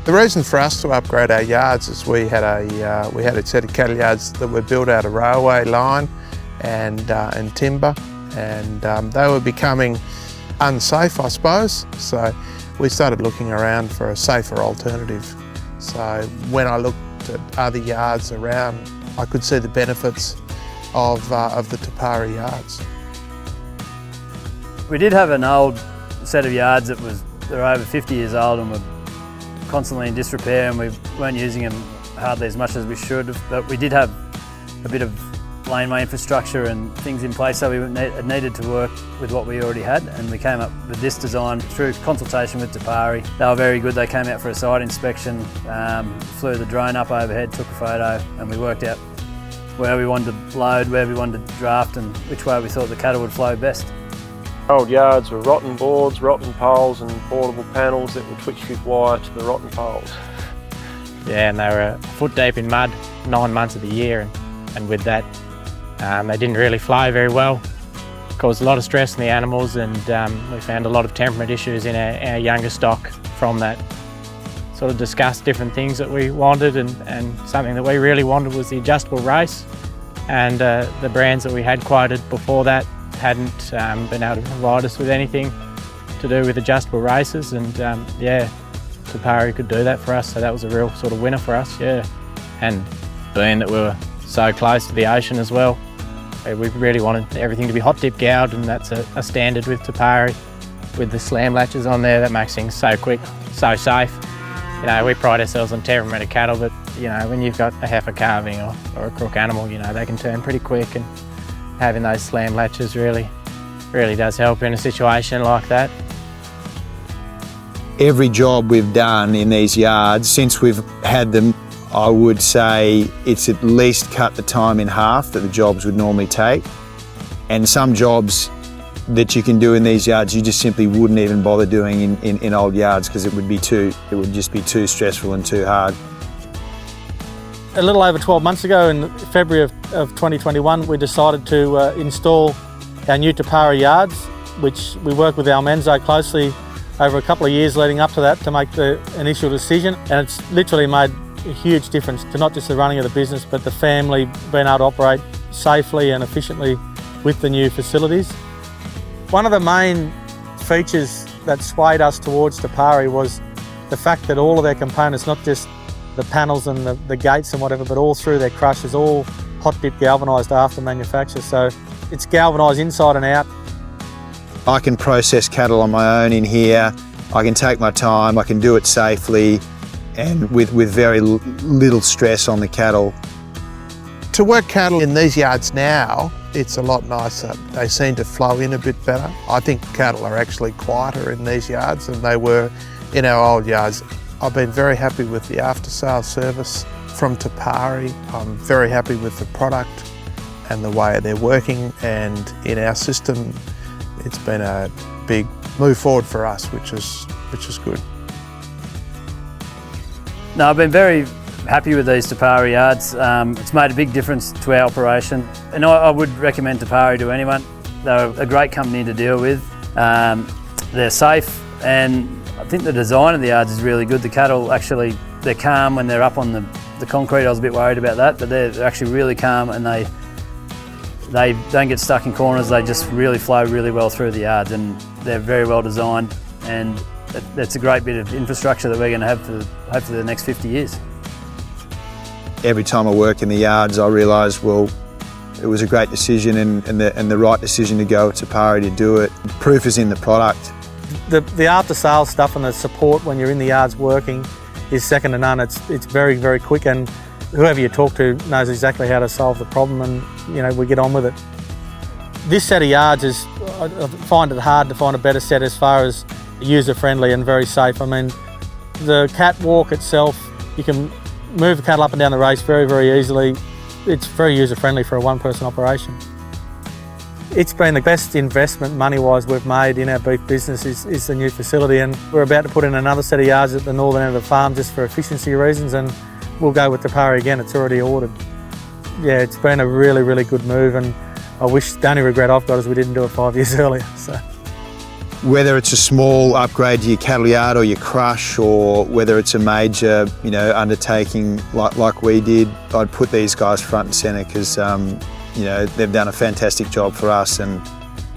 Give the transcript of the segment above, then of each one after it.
The reason for us to upgrade our yards is we had a set of cattle yards that were built out of railway line and timber, and they were becoming unsafe, I suppose. So we started looking around for a safer alternative. So when I looked at other yards around, I could see the benefits of the Pari yards. We did have an old set of yards that were over 50 years old and were constantly in disrepair, and we weren't using them hardly as much as we should, but we did have a bit of laneway infrastructure and things in place, so we needed to work with what we already had, and we came up with this design through consultation with Pari. They were very good. They came out for a site inspection, flew the drone up overhead, took a photo, and we worked out where we wanted to load, where we wanted to draft, and which way we thought the cattle would flow best. Old yards were rotten boards, rotten poles and portable panels that were twitched with wire to the rotten poles. Yeah, and they were a foot deep in mud 9 months of the year, and with that they didn't really flow very well. Caused a lot of stress on the animals, and we found a lot of temperament issues in our younger stock from that. Sort of discussed different things that we wanted, and something that we really wanted was the adjustable race, and the brands that we had quoted before that hadn't been able to provide us with anything to do with adjustable races, and yeah, Pari could do that for us, so that was a real sort of winner for us, yeah. And being that we were so close to the ocean as well, we really wanted everything to be hot dip gowed, and that's a standard with Pari. With the slam latches on there, that makes things so quick, so safe. You know, we pride ourselves on temperament of cattle, but you know, when you've got a heifer calving or a crook animal, you know, they can turn pretty quick, and having those slam latches really does help in a situation like that. Every job we've done in these yards, since we've had them, I would say it's at least cut the time in half that the jobs would normally take. And some jobs that you can do in these yards, you just simply wouldn't even bother doing in old yards, because it would just be too stressful and too hard. A little over 12 months ago, in February of 2021, we decided to install our new Pari yards, which we worked with Almenzo closely over a couple of years leading up to that to make the initial decision. And it's literally made a huge difference to not just the running of the business, but the family being able to operate safely and efficiently with the new facilities. One of the main features that swayed us towards Pari was the fact that all of their components, not just the panels and the gates and whatever, but all through their crushers, all hot dip galvanised after manufacture. So it's galvanised inside and out. I can process cattle on my own in here. I can take my time, I can do it safely and with very little stress on the cattle. To work cattle in these yards now, it's a lot nicer. They seem to flow in a bit better. I think cattle are actually quieter in these yards than they were in our old yards. I've been very happy with the after-sales service from Pari. I'm very happy with the product and the way they're working, and in our system it's been a big move forward for us, which is good. No, I've been very happy with these Pari yards. It's made a big difference to our operation, and I would recommend Pari to anyone. They're a great company to deal with. They're safe, and I think the design of the yards is really good. The cattle actually, they're calm when they're up on the concrete. I was a bit worried about that, but they're actually really calm, and they don't get stuck in corners. They just really flow really well through the yards, and they're very well designed, and that's a great bit of infrastructure that we're going to have for hopefully the next 50 years. Every time I work in the yards, I realise, well, it was a great decision and the right decision to go to Pari to do it. Proof is in the product. The after-sales stuff and the support when you're in the yards working is second to none. It's very, very quick, and whoever you talk to knows exactly how to solve the problem, and you know, we get on with it. This set of yards is, I find it hard to find a better set as far as user-friendly and very safe. I mean, the catwalk itself, you can move the cattle up and down the race very, very easily. It's very user-friendly for a one-person operation. It's been the best investment money-wise we've made in our beef business is the new facility, and we're about to put in another set of yards at the northern end of the farm just for efficiency reasons, and we'll go with Pari again. It's already ordered. Yeah, it's been a really, really good move, and I wish the only regret I've got is we didn't do it 5 years earlier. So. Whether it's a small upgrade to your cattle yard or your crush, or whether it's a major, undertaking like we did, I'd put these guys front and centre because, they've done a fantastic job for us, and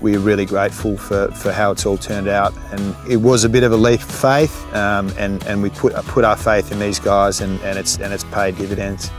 we're really grateful for how it's all turned out. And it was a bit of a leap of faith, and we put our faith in these guys, and it's paid dividends.